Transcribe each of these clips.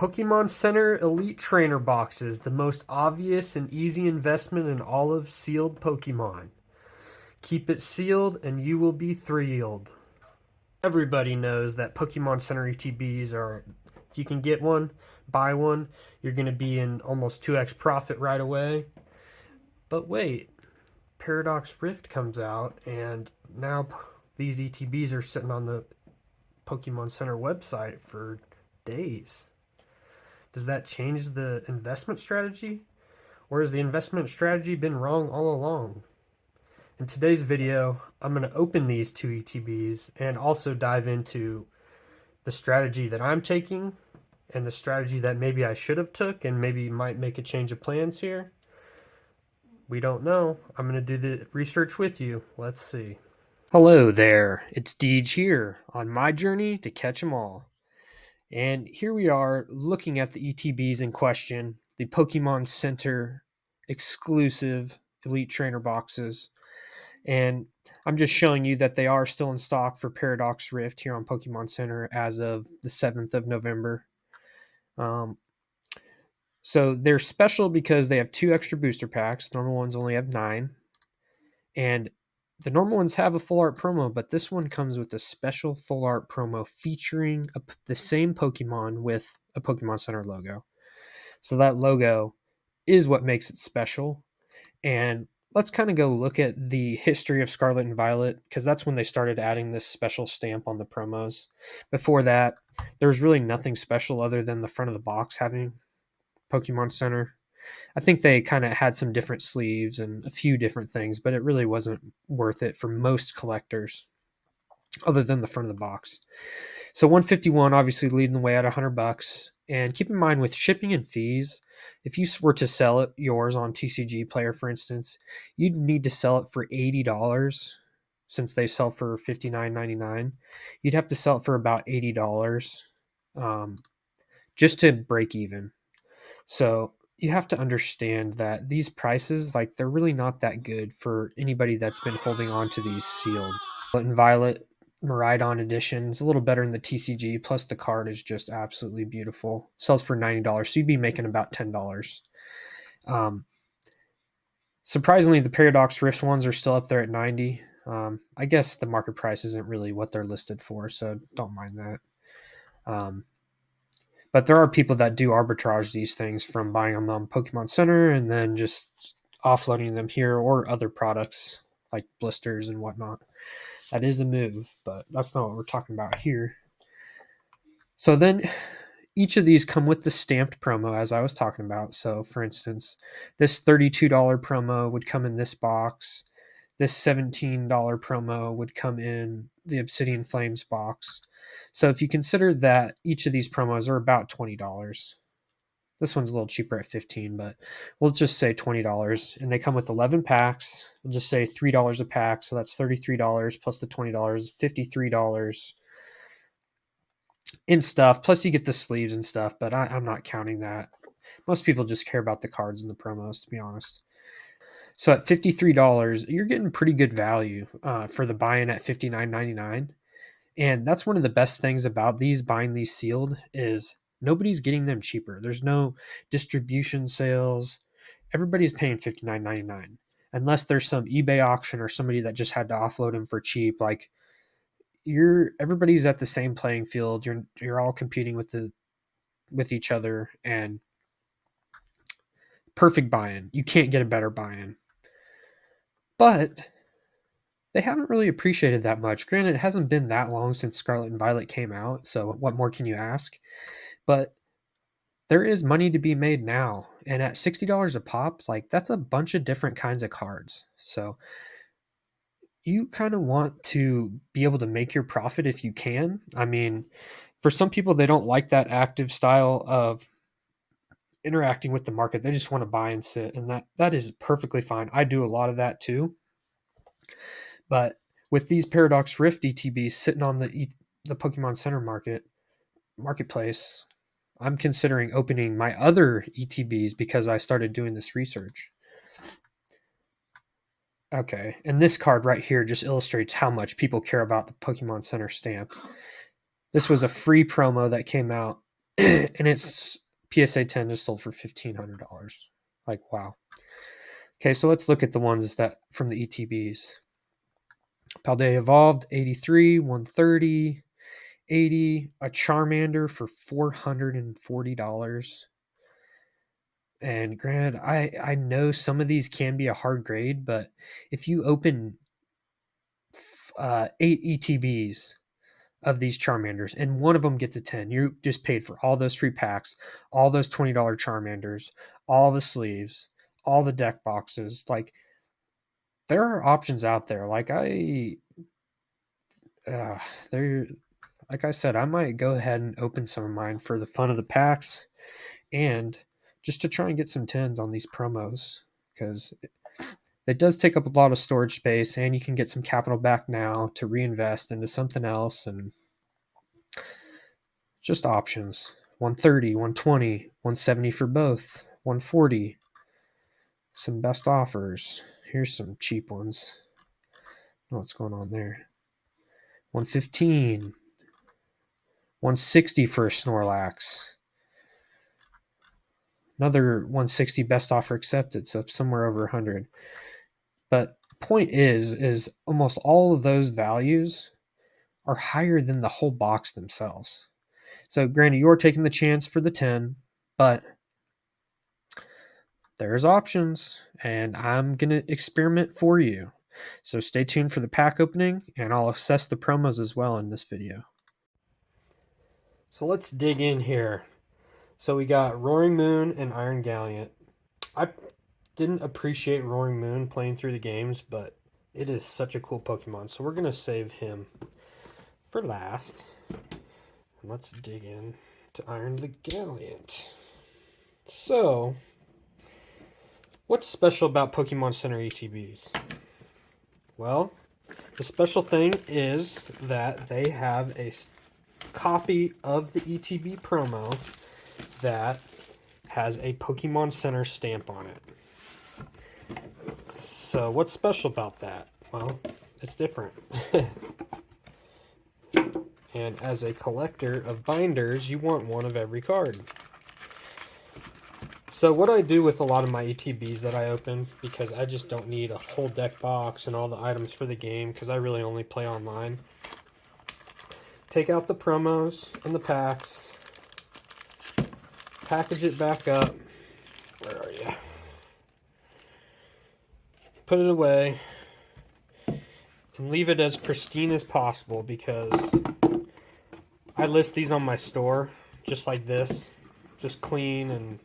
Pokemon Center Elite Trainer Boxes, the most obvious and easy investment in all of sealed Pokemon. Keep it sealed and you will be thrilled. Everybody knows that Pokemon Center ETBs are, if you can get one, buy one, you're going to be in almost 2x profit right away. But wait, Paradox Rift comes out and now these ETBs are sitting on the Pokemon Center website for days. Does that change the investment strategy? Or has the investment strategy been wrong all along? In today's video, I'm going to open these two ETBs and also dive into the strategy that I'm taking and the strategy that maybe I should have took and maybe might make a change of plans here. We don't know. I'm going to do the research with you. Let's see. Hello there, it's Deej here on my journey to catch 'em all. And here we are looking at the ETBs in question, the Pokemon Center Exclusive Elite Trainer boxes. And I'm just showing you that they are still in stock for Paradox Rift here on Pokemon Center as of the 7th of November. So they're special because they have 2 extra booster packs. Normal ones only have 9. And the normal ones have a full art promo, but this one comes with a special full art promo featuring the same Pokemon with a Pokemon Center logo. So that logo is what makes it special. And let's kind of go look at the history of Scarlet and Violet, because that's when they started adding this special stamp on the promos. Before that, there was really nothing special other than the front of the box having Pokemon Center. I think they kind of had some different sleeves and a few different things, but it really wasn't worth it for most collectors other than the front of the box. So 151 obviously leading the way at $100. And keep in mind with shipping and fees, if you were to sell it yours on TCG Player, for instance, you'd need to sell it for $80 since they sell for $59.99. You'd have to sell it for about $80 just to break even. So you have to understand that these prices, like, they're really not that good for anybody that's been holding on to these sealed. And Violet Maridon edition is a little better in the TCG, plus the card is just absolutely beautiful. It sells for $90, so you'd be making about $10. Surprisingly, the Paradox Rift ones are still up there at $90. I guess the market price isn't really what they're listed for, so don't mind that. But there are people that do arbitrage these things from buying them on Pokemon Center and then just offloading them here or other products like blisters and whatnot. That is a move, but that's not what we're talking about here. So then each of these come with the stamped promo, as I was talking about. So for instance, this $32 promo would come in this box. This $17 promo would come in the Obsidian Flames box. So if you consider that each of these promos are about $20, this one's a little cheaper at $15, but we'll just say $20. And they come with 11 packs. We'll just say $3 a pack. So that's $33 plus the $20, $53 in stuff. Plus you get the sleeves and stuff, but I'm not counting that. Most people just care about the cards and the promos, to be honest. So at $53, you're getting pretty good value for the buy-in at $59.99. And that's one of the best things about these, buying these sealed, is nobody's getting them cheaper. There's no distribution sales. Everybody's paying $59.99 unless there's some eBay auction or somebody that just had to offload them for cheap. Like, everybody's at the same playing field. You're all competing with each other, and perfect buy-in. You can't get a better buy-in. But they haven't really appreciated that much. Granted, it hasn't been that long since Scarlet and Violet came out, so what more can you ask? But there is money to be made now, and at $60 a pop, like, that's a bunch of different kinds of cards. So you kind of want to be able to make your profit if you can. I mean, for some people, they don't like that active style of interacting with the market. They just want to buy and sit, and that is perfectly fine. I do a lot of that too. But with these Paradox Rift ETBs sitting on the Pokemon Center marketplace, I'm considering opening my other ETBs because I started doing this research. Okay, and this card right here just illustrates how much people care about the Pokemon Center stamp. This was a free promo that came out and it's PSA 10 just sold for $1,500. Like, wow. Okay, so let's look at the ones that from the ETBs. Paldea Evolved, 83, 130, 80, a Charmander for $440. And granted, I know some of these can be a hard grade, but if you open 8 ETBs of these Charmanders and one of them gets a 10, you just paid for all those free packs, all those $20 Charmanders, all the sleeves, all the deck boxes. Like, there are options out there. There, like I said, I might go ahead and open some of mine for the fun of the packs and just to try and get some 10s on these promos, because it does take up a lot of storage space, and you can get some capital back now to reinvest into something else, and just options. 130, 120, 170 for both, 140. Some best offers. Here's some cheap ones. What's going on there? 115, 160 for a Snorlax. Another 160 best offer accepted, so somewhere over 100. But point is almost all of those values are higher than the whole box themselves. So granted, you're taking the chance for the 10, but there's options, and I'm going to experiment for you. So stay tuned for the pack opening, and I'll assess the promos as well in this video. So let's dig in here. So we got Roaring Moon and Iron Gallant. I didn't appreciate Roaring Moon playing through the games, but it is such a cool Pokemon. So we're going to save him for last. And let's dig in to Iron the Gallant. So, what's special about Pokemon Center ETBs? Well, the special thing is that they have a copy of the ETB promo that has a Pokemon Center stamp on it. So what's special about that? Well, it's different. And as a collector of binders, you want one of every card. So what I do with a lot of my ETBs that I open, because I just don't need a whole deck box and all the items for the game, because I really only play online. Take out the promos and the packs. Package it back up. Where are you? Put it away. And leave it as pristine as possible, because I list these on my store just like this. Just clean and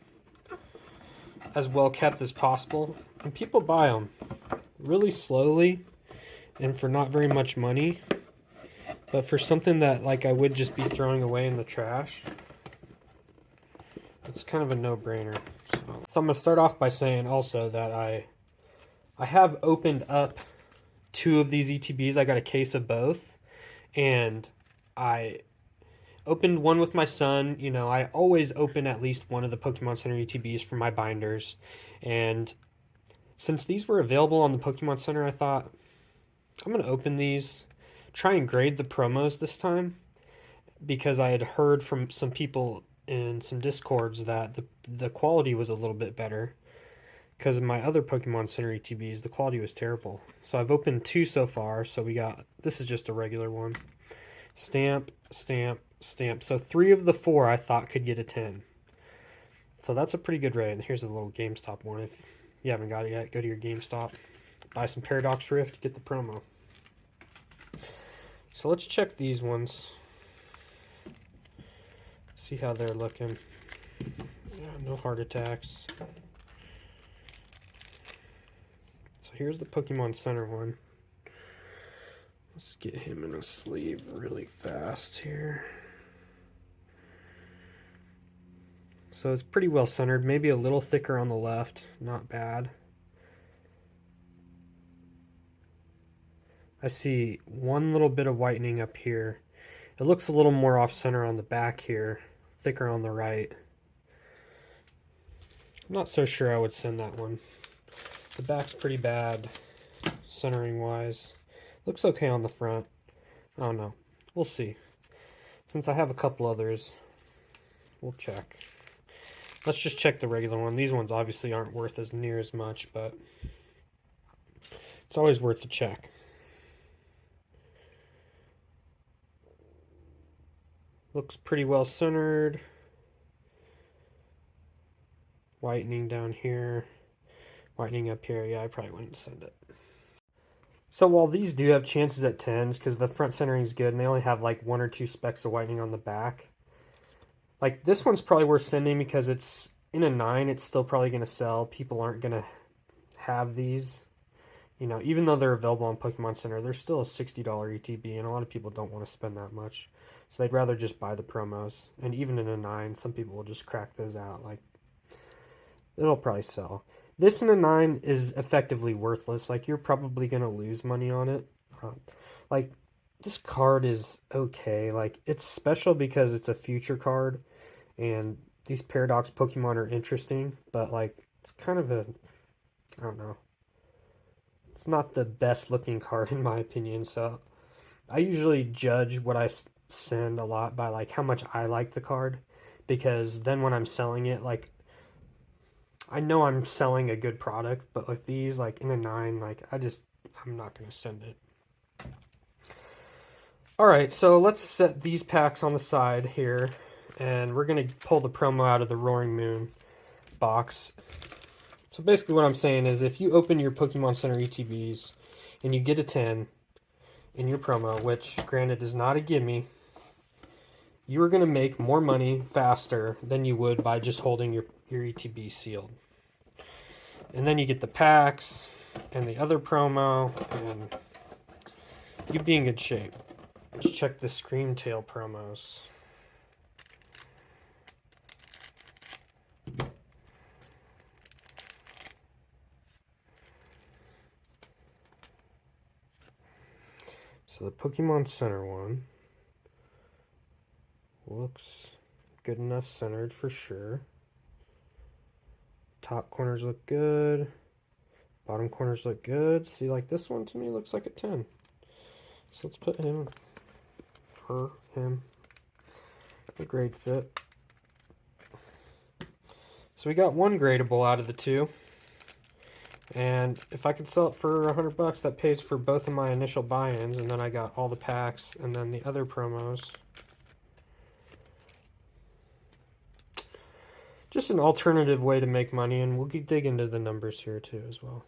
as well kept as possible. And people buy them really slowly and for not very much money. But for something that like I would just be throwing away in the trash, it's kind of a no-brainer. So I'm going to start off by saying also that I have opened up 2 of these ETBs. I got a case of both, and I opened one with my son. You know, I always open at least one of the Pokemon Center ETBs for my binders, and since these were available on the Pokemon Center, I thought I'm going to open these, try and grade the promos this time, because I had heard from some people in some Discords that the quality was a little bit better. Because of my other Pokemon Center ETBs, the quality was terrible. So I've opened 2 so far. So we got, this is just a regular one. Stamp, stamp, stamp. So 3 of the 4 I thought could get a 10. So that's a pretty good rate. And here's a little GameStop one. If you haven't got it yet, go to your GameStop. Buy some Paradox Rift, get the promo. So let's check these ones. See how they're looking. Yeah, no heart attacks. So here's the Pokemon Center one. Let's get him in a sleeve really fast here. So it's pretty well centered, maybe a little thicker on the left, not bad. I see one little bit of whitening up here. It looks a little more off center on the back here, thicker on the right. I'm not so sure I would send that one. The back's pretty bad, centering wise. Looks okay on the front. I don't know. We'll see. Since I have a couple others, we'll check. Let's just check the regular one. These ones obviously aren't worth as near as much, but it's always worth the check. Looks pretty well centered. Whitening down here. Whitening up here. Yeah, I probably wouldn't send it. So while these do have chances at 10s, because the front centering is good, and they only have like 1 or 2 specks of whitening on the back, like this one's probably worth sending because it's in a 9, it's still probably going to sell. People aren't going to have these. You know, even though they're available on Pokemon Center, they're still a $60 ETB, and a lot of people don't want to spend that much. So they'd rather just buy the promos. And even in a 9, some people will just crack those out. Like, it'll probably sell. This in a 9 is effectively worthless. Like, you're probably going to lose money on it. Like, this card is okay. Like, it's special because it's a future card, and these Paradox Pokemon are interesting, but, like, it's kind of a, I don't know. It's not the best looking card in my opinion, so I usually judge what I send a lot by, like, how much I like the card, because then when I'm selling it, like, I know I'm selling a good product, but with these, like, in a 9, like, I'm not going to send it. Alright, so let's set these packs on the side here, and we're going to pull the promo out of the Roaring Moon box. So basically what I'm saying is if you open your Pokemon Center ETBs and you get a 10 in your promo, which granted is not a gimme, you are going to make more money faster than you would by just holding your ETB sealed. And then you get the packs and the other promo, and you'd be in good shape. Let's check the Screamtail promos. So the Pokemon Center one looks good enough centered for sure. Top corners look good. Bottom corners look good. See, like this one to me looks like a 10. So let's put him, her, him, a grade fit. So we got one gradable out of the two. And if I could sell it for $100, that pays for both of my initial buy-ins, and then I got all the packs and then the other promos. Just an alternative way to make money, and we'll dig into the numbers here too as well.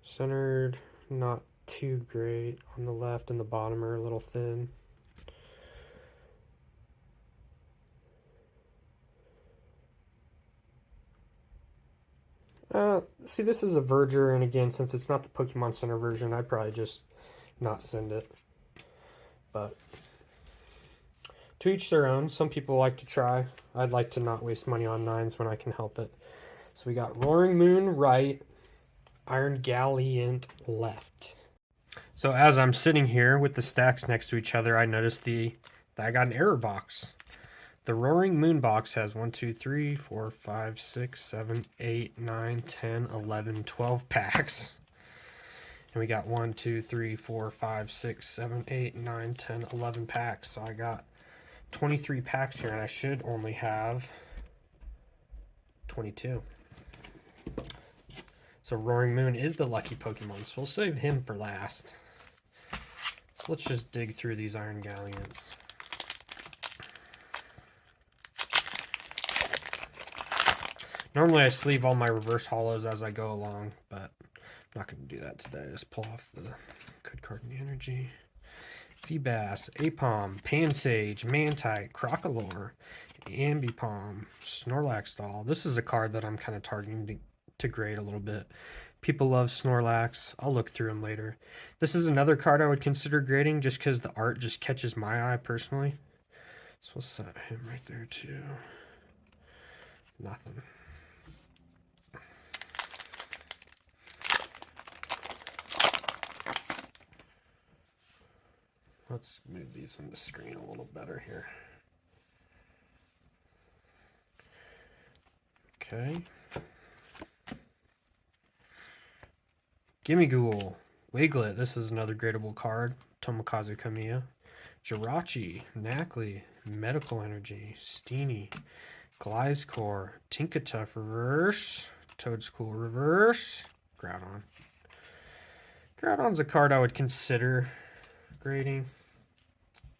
Centered, not too great. On the left and the bottom are a little thin. See, this is a Verger, and again, since it's not the Pokemon Center version, I'd probably just not send it. But to each their own. Some people like to try. I'd like to not waste money on 9s when I can help it. So we got Roaring Moon right, Iron Gallant left. So as I'm sitting here with the stacks next to each other, I noticed that I got an error box. The Roaring Moon box has 1, 2, 3, 4, 5, 6, 7, 8, 9, 10, 11, 12 packs. And we got 1, 2, 3, 4, 5, 6, 7, 8, 9, 10, 11 packs. So I got 23 packs here, and I should only have 22. So Roaring Moon is the lucky Pokemon, so we'll save him for last. So let's just dig through these Iron Gallants. Normally I sleeve all my reverse hollows as I go along, but I'm not going to do that today. Just pull off the good card in the energy. Feebas, Apom, Pansage, Mantite, Crocalor, Ambipom, Snorlax Doll. This is a card that I'm kind of targeting to grade a little bit. People love Snorlax. I'll look through him later. This is another card I would consider grading just because the art just catches my eye personally. So we'll set him right there too. Nothing. Let's move these on the screen a little better here. Okay. Gimme Ghoul. Wiglet. This is another gradable card. Tomokazu Kamiya. Jirachi, Knackley, Medical Energy, Steenie, Gliscor, Tinkatuff reverse, Toadscool reverse, Groudon. Groudon's a card I would consider grading.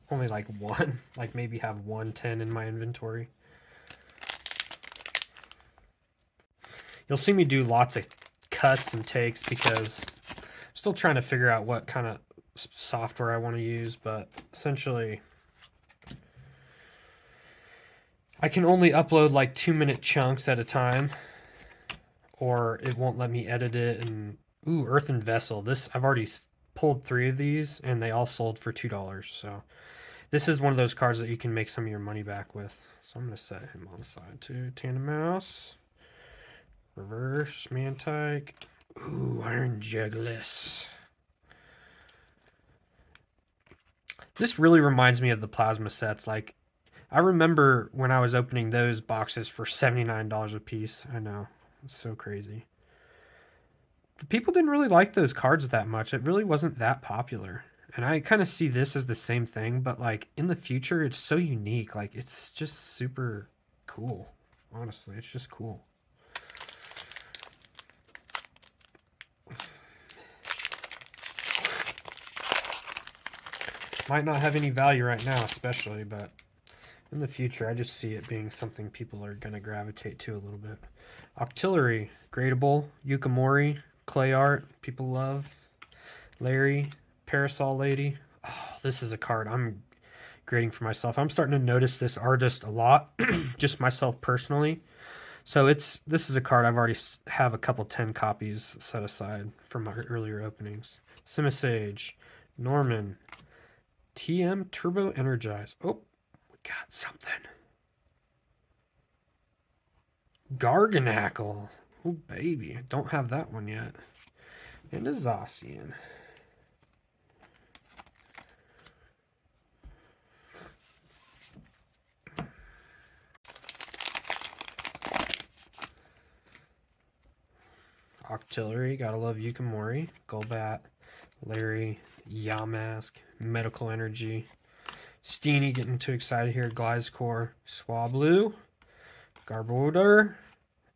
Only like one, like maybe have 110 in my inventory. You'll see me do lots of cuts and takes because I'm still trying to figure out what kind of software I want to use, but essentially I can only upload like 2-minute chunks at a time, or it won't let me edit it. And ooh, Earthen Vessel. This, I've already pulled 3 of these and they all sold for $2. So this is one of those cards that you can make some of your money back with. So I'm going to set him on the side too. Tandemaus. Reverse Mantike. Ooh, Iron Jugulis. This really reminds me of the plasma sets. Like, I remember when I was opening those boxes for $79 a piece. I know, it's so crazy. But people didn't really like those cards that much. It really wasn't that popular. And I kind of see this as the same thing, but like in the future, it's so unique. Like, it's just super cool. Honestly, it's just cool. Might not have any value right now, especially, but in the future, I just see it being something people are going to gravitate to a little bit. Octillery, gradable, Yukimori, clay art, people love. Larry, Parasol Lady. Oh, this is a card I'm grading for myself. I'm starting to notice this artist a lot, just myself personally. So this is a card I've already have a couple 10 copies set aside from my earlier openings. Simisage, Norman, TM Turbo Energize. Oh, we got something. Garganackle. Oh, baby. I don't have that one yet. And a Zacian. Octillery. Gotta love Yukimori. Golbat. Larry. Yamask. Medical Energy. Steenie getting too excited here. Gliscor. Swablu. Garbodor.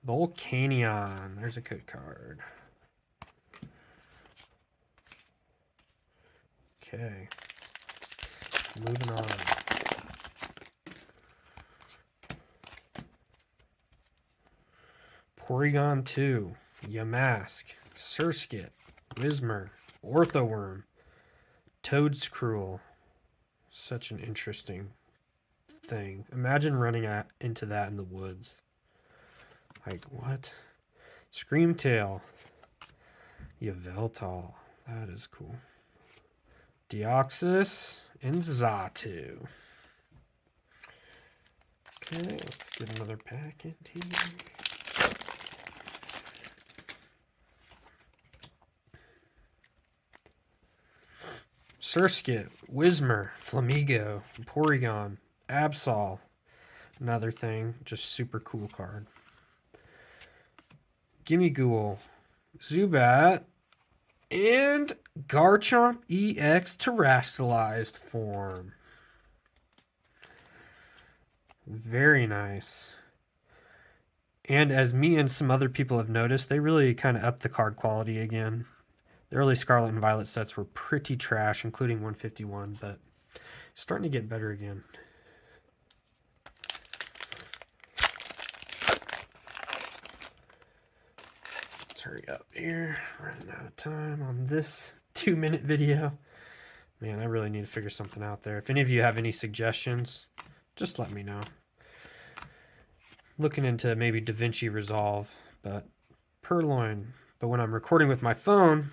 Volcanion. There's a good card. Okay. Moving on. Porygon 2. Yamask. Surskit. Whismur. Orthoworm. Toadscruel. Such an interesting thing. Imagine running into that in the woods. Like, what? Screamtail. Yveltal. That is cool. Deoxys and Xatu. Okay, let's get another pack in here. Surskit, Whismur, Flamigo, Porygon, Absol. Another thing, just super cool card. Gimmighoul, Zubat, and Garchomp EX Terastallized form. Very nice. And as me and some other people have noticed, they really kind of upped the card quality again. The early Scarlet and Violet sets were pretty trash, including 151, but starting to get better again. Let's hurry up here. Running out of time on this 2-minute video. Man, I really need to figure something out there. If any of you have any suggestions, just let me know. Looking into maybe DaVinci Resolve, but Purloin. But when I'm recording with my phone,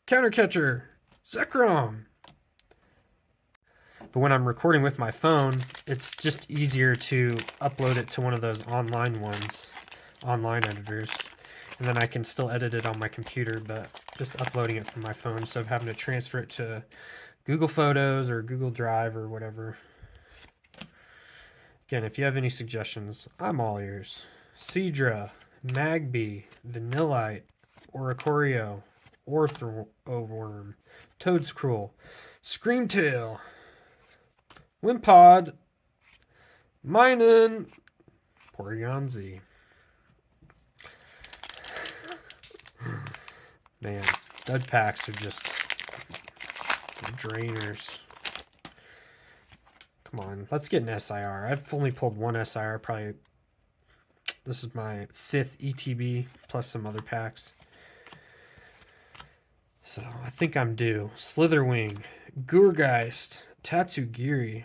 Countercatcher, Zekrom. But when I'm recording with my phone, it's just easier to upload it to one of those online ones, online editors. And then I can still edit it on my computer, but just uploading it from my phone instead of having to transfer it to Google Photos or Google Drive or whatever. Again, if you have any suggestions, I'm all ears. Seadra, Magby, Vanillite, Oricorio, Orthoworm, Toadscruel, Screamtail, Wimpod. Minun. Porygon Z. Man, dud packs are just drainers. Come on, let's get an SIR. I've only pulled one SIR, probably. This is my 5th ETB, plus some other packs. So, I think I'm due. Slitherwing, Gourgeist, Tatsugiri.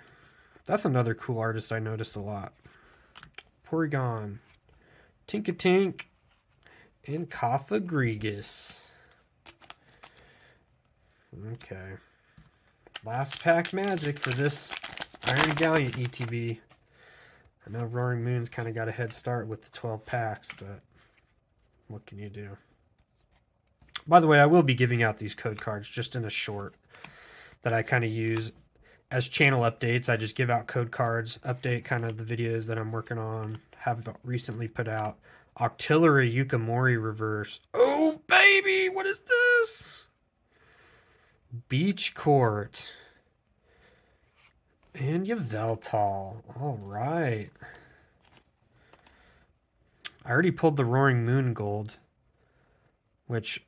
That's another cool artist I noticed a lot. Porygon, Tinkatink, and Kafagrigus. Okay. Last pack magic for this Iron Gallant ETB. I know Roaring Moon's kind of got a head start with the 12 packs, but what can you do? By the way, I will be giving out these code cards just in a short that I kind of use as channel updates. I just give out code cards, update kind of the videos that I'm working on, have recently put out. Octillery Yukamori reverse. Oh, baby, what is this? Beach Court. And Yveltal. All right. I already pulled the Roaring Moon Gold, which,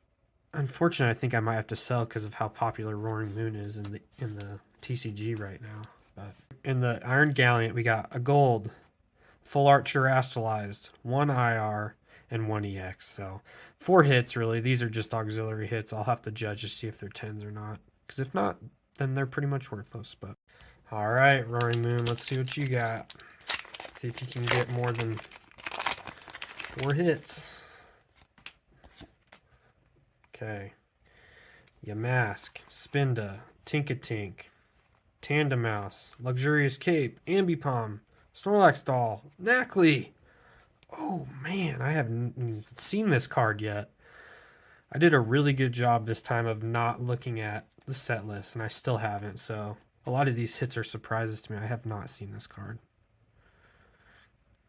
unfortunately, I think I might have to sell because of how popular Roaring Moon is in the TCG right now. But in the Iron Gallant, we got a gold, full art terastallized, 1 IR, and 1 EX. So 4 hits, really. These are just auxiliary hits. I'll have to judge to see if they're 10s or not. Because if not, then they're pretty much worthless. But all right, Roaring Moon, let's see what you got. See if you can get more than 4 hits. Okay. Yamask, Spinda, Tinkatink, Tandemouse, Luxurious Cape, Ambipom, Snorlax Doll, Knackley. Oh man, I haven't seen this card yet. I did a really good job this time of not looking at the set list, and I still haven't, so a lot of these hits are surprises to me. I have not seen this card.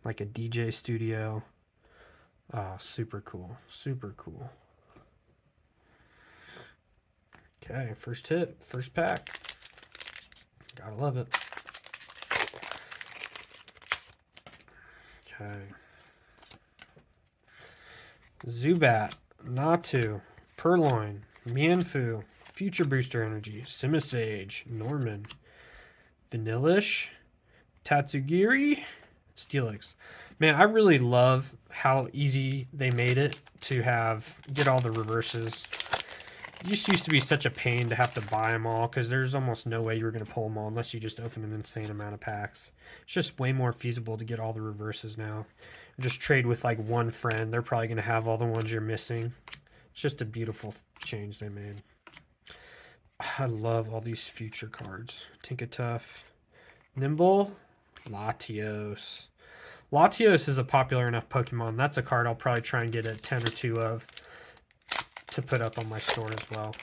Like a DJ Studio. Oh, super cool. Super cool. Okay, first hit, first pack. Gotta love it. Okay. Zubat, Natu, Purloin, Mienfoo, Future Booster Energy, Simisage, Norman, Vanillish, Tatsugiri, Steelix. Man, I really love how easy they made it to get all the reverses. It just used to be such a pain to have to buy them all because there's almost no way you were going to pull them all unless you just open an insane amount of packs. It's just way more feasible to get all the reverses now. Just trade with like one friend. They're probably going to have all the ones you're missing. It's just a beautiful change they made. I love all these future cards. Tinkatuff, Nimble, Latios. Latios is a popular enough Pokemon. That's a card I'll probably try and get a 10 or 2 of to put up on my store as well.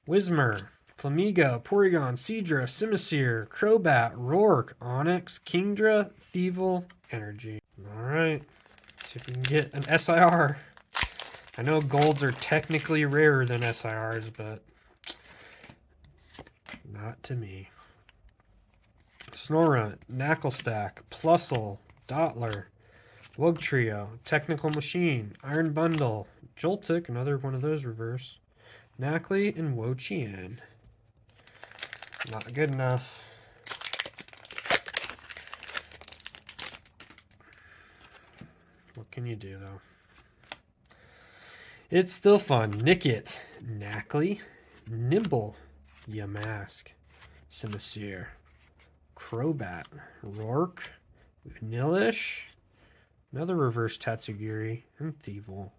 Whismur, Flamigo, Porygon, Seadra, Simisear, Crobat, Rourke, Onix, Kingdra, Thievul, Energy. Alright, see if we can get an SIR. I know golds are technically rarer than SIRs, but not to me. Snorunt, Knacklestack, Plusle, Dottler, Wugtrio, Technical Machine, Iron Bundle, Joltik, another one of those reverse, Knackley, and Wo-Chien. Not good enough. What can you do, though? It's still fun. Nickit, Knackley, Nimble, Yamask, Simisear, Crobat, Rourke, Vanillish, another reverse Tatsugiri, and Thievul.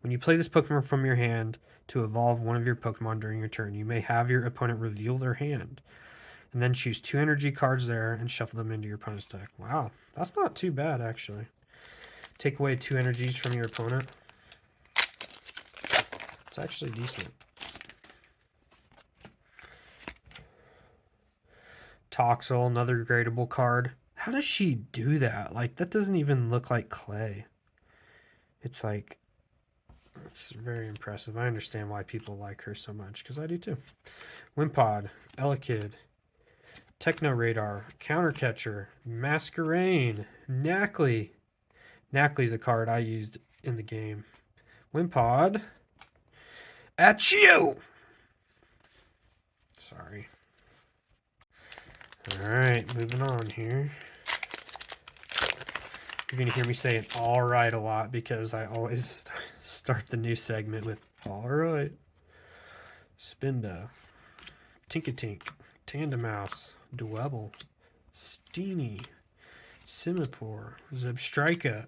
When you play this Pokemon from your hand to evolve one of your Pokemon during your turn, you may have your opponent reveal their hand, and then choose 2 energy cards there and shuffle them into your opponent's deck. Wow, that's not too bad, actually. Take away 2 energies from your opponent. It's actually decent. Toxel, another gradable card. How does she do that? Like, that doesn't even look like clay. It's like, It's very impressive. I understand why people like her so much, because I do too. Wimpod, Elekid, Techno Radar, Counter Catcher, Masquerain, Knackley. Knackley's a card I used in the game. Wimpod, Achio! Sorry. Alright, moving on here. You're going to hear me say it alright a lot because I always start the new segment with alright. Spinda, Tinkatink, Tandemouse, Dwebble, Steenie, Simipour, Zebstrika.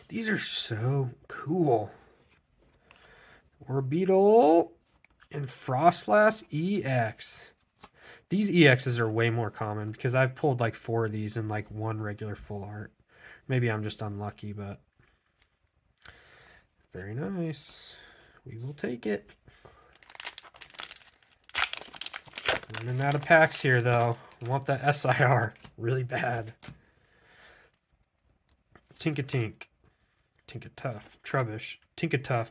These are so cool. Orbeetle and Frostlass EX. These EXs are way more common because I've pulled like 4 of these in like one regular full art. Maybe I'm just unlucky, but very nice. We will take it. Running out of packs here, though. I want that SIR really bad. Tinkatink, Tinkatuff, Trubbish, Tinkatuff.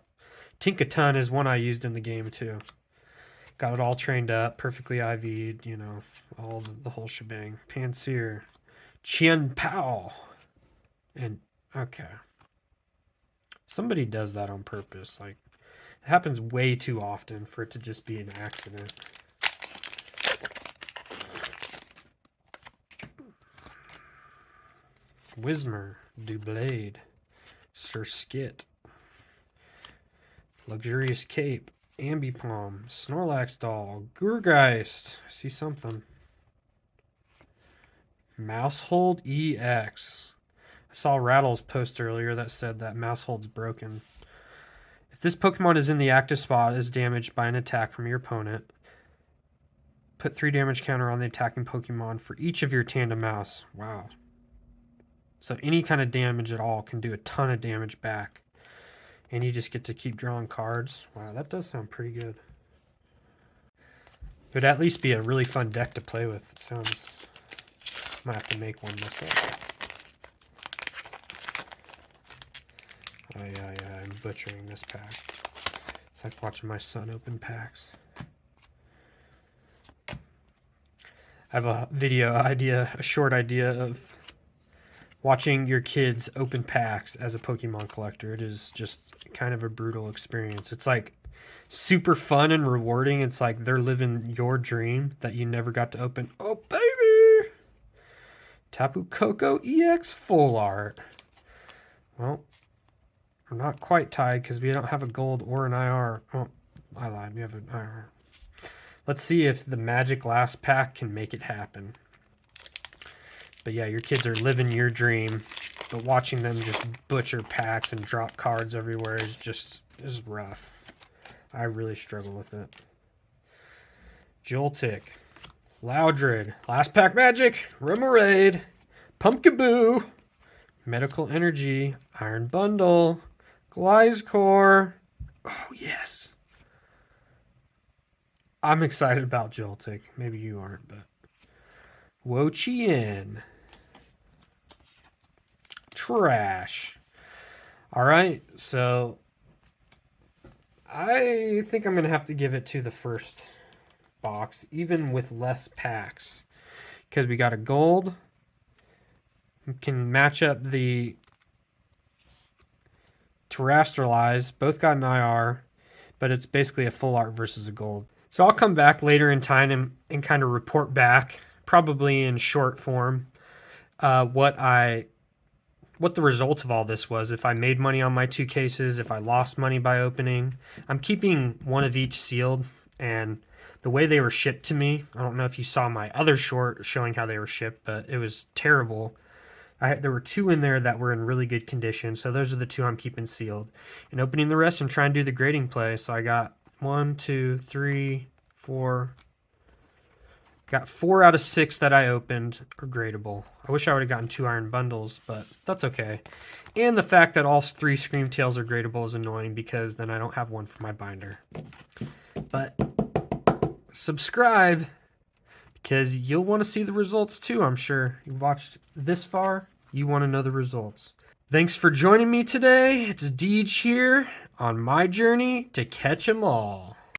Tinkaton is one I used in the game, too. Got it all trained up, perfectly IV'd, you know, all the whole shebang. Panseer, Chien Pao. And, okay. Somebody does that on purpose. Like, it happens way too often for it to just be an accident. Whismer, Doublade, Sir Skit, Luxurious Cape, Ambipom, Snorlax Doll, Gurgeist. I see something. Mousehold EX. I saw Rattle's post earlier that said that Mousehold's broken. If this Pokemon is in the active spot, is damaged by an attack from your opponent, put 3 damage counter on the attacking Pokemon for each of your tandem mouse. Wow. So any kind of damage at all can do a ton of damage back. And you just get to keep drawing cards. Wow, that does sound pretty good. It would at least be a really fun deck to play with. It sounds... Might have to make one myself. I'm butchering this pack. It's like watching my son open packs. I have a video idea, a short idea of watching your kids open packs as a Pokemon collector. It is just kind of a brutal experience. It's like super fun and rewarding. It's like they're living your dream that you never got to open. Oh, baby! Tapu Koko EX Full Art. Well, we're not quite tied because we don't have a gold or an IR. Oh, I lied. We have an IR. Let's see if the magic last pack can make it happen. But yeah, your kids are living your dream, but watching them just butcher packs and drop cards everywhere is rough. I really struggle with it. Joltik, Loudred, Last Pack Magic, Remoraid, Pumpkaboo, Medical Energy, Iron Bundle, Gliscor. Oh, yes. I'm excited about Joltik. Maybe you aren't, but... Wo-Chien. Trash. Alright, so... I think I'm going to have to give it to the first box, even with less packs. Because we got a gold. We can match up the Terrestrialize. Both got an IR, but it's basically a full art versus a gold. So I'll come back later in time and kind of report back, probably in short form, what the result of all this was. If I made money on my 2 cases, if I lost money by opening. I'm keeping one of each sealed, and the way they were shipped to me, I don't know if you saw my other short showing how they were shipped, but it was terrible. There were 2 in there that were in really good condition, so those are the 2 I'm keeping sealed. And opening the rest and trying to do the grading play. So I got 1, 2, 3, 4. Got 4 out of 6 that I opened are gradable. I wish I would have gotten 2 iron bundles, but that's okay. And the fact that all 3 Screamtails are gradable is annoying because then I don't have one for my binder. But subscribe because you'll want to see the results too, I'm sure. You've watched this far, you want to know the results. Thanks for joining me today. It's Deej here. on my journey to catch 'em all.